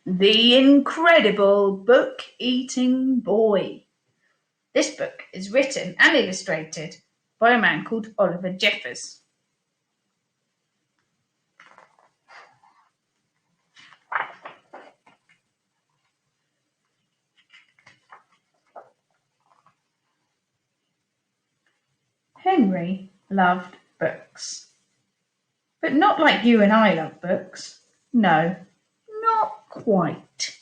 The Incredible Book-Eating Boy. This book is written and illustrated by a man called Oliver Jeffers. Henry loved books. But not like you and I love books. No, not quite.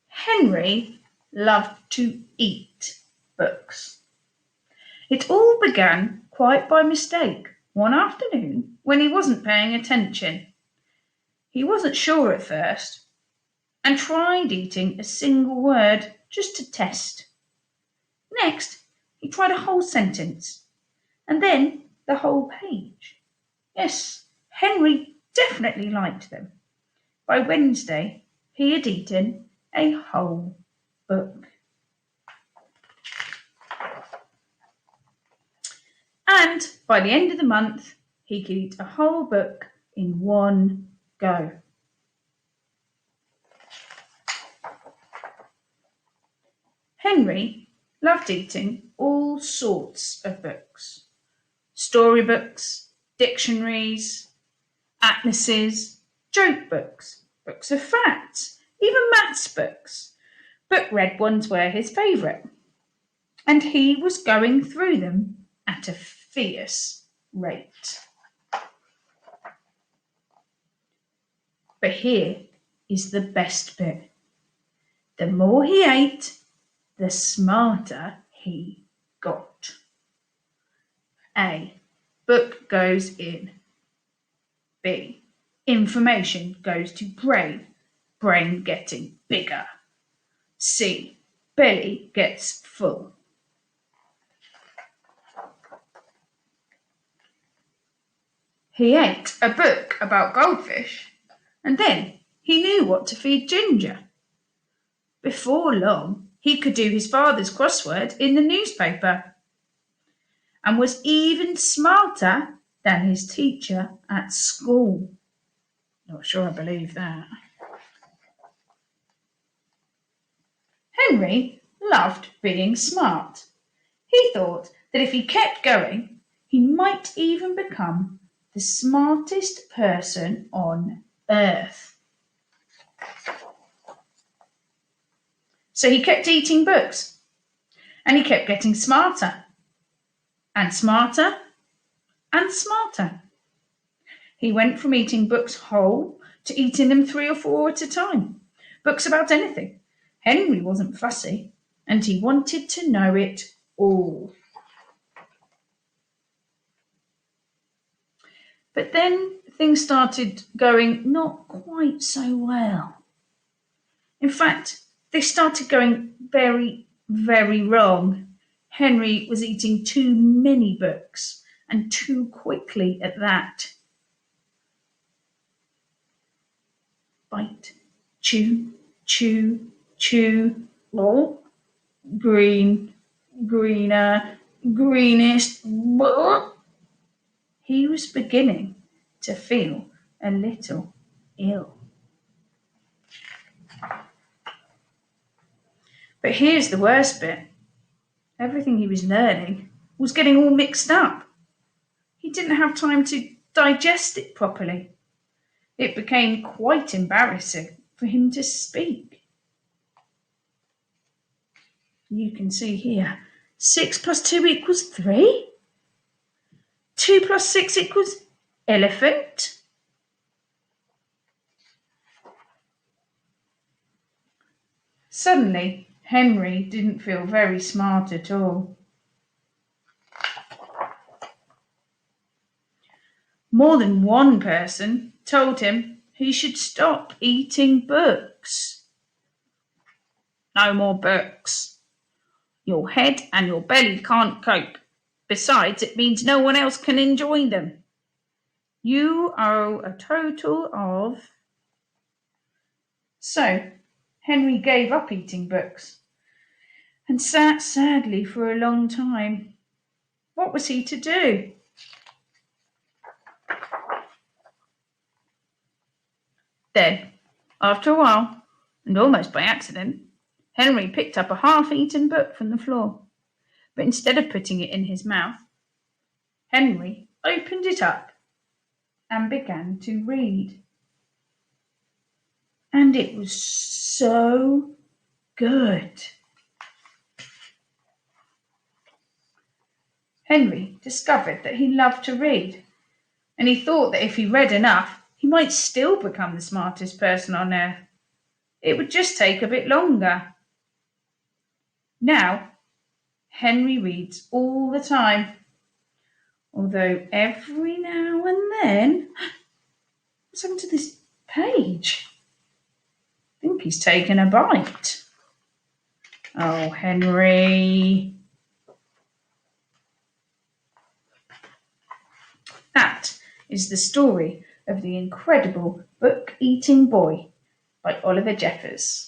Henry loved to eat books. It all began quite by mistake one afternoon when he wasn't paying attention. He wasn't sure at first and tried eating a single word just to test. Next, he tried a whole sentence and then the whole page. Yes, Henry definitely liked them. By Wednesday, he had eaten a whole book. And by the end of the month, he could eat a whole book in one go. Henry loved eating all sorts of books. Storybooks, dictionaries, atlases, joke books, books of facts, even maths books. But red ones were his favourite. And he was going through them at a fierce rate. But here is the best bit. The more he ate, the smarter he got. A. Book goes in. B. Information goes to brain. Brain getting bigger. C. Belly gets full. He ate a book about goldfish, and then he knew what to feed Ginger. Before long, he could do his father's crossword in the newspaper, and was even smarter than his teacher at school. Not sure I believe that. Henry loved being smart. He thought that if he kept going, he might even become the smartest person on earth. So he kept eating books, and he kept getting smarter, and smarter, and smarter. He went from eating books whole to eating them 3 or 4 at a time. Books about anything. Henry wasn't fussy, and he wanted to know it all. But then things started going not quite so well. In fact, they started going very, very wrong. Henry was eating too many books, and too quickly at that. Bite, chew, chew, chew, oh, green, greener, greenest. He was beginning to feel a little ill. But here's the worst bit. Everything he was learning was getting all mixed up. He didn't have time to digest it properly. It became quite embarrassing for him to speak. You can see here, 6 plus 2 equals 3. 2 plus 6 equals elephant. Suddenly, Henry didn't feel very smart at all. More than one person told him he should stop eating books. No more books. Your head and your belly can't cope. Besides, it means no one else can enjoy them. You owe a total of... So, Henry gave up eating books and sat sadly for a long time. What was he to do? Then, after a while, and almost by accident, Henry picked up a half-eaten book from the floor. But instead of putting it in his mouth, Henry opened it up and began to read. And it was so good. Henry discovered that he loved to read, and he thought that if he read enough, he might still become the smartest person on earth. It would just take a bit longer. Now, Henry reads all the time, although every now and then, what's happened to this page? I think he's taken a bite. Oh, Henry. That is the story of the incredible book-eating boy by Oliver Jeffers.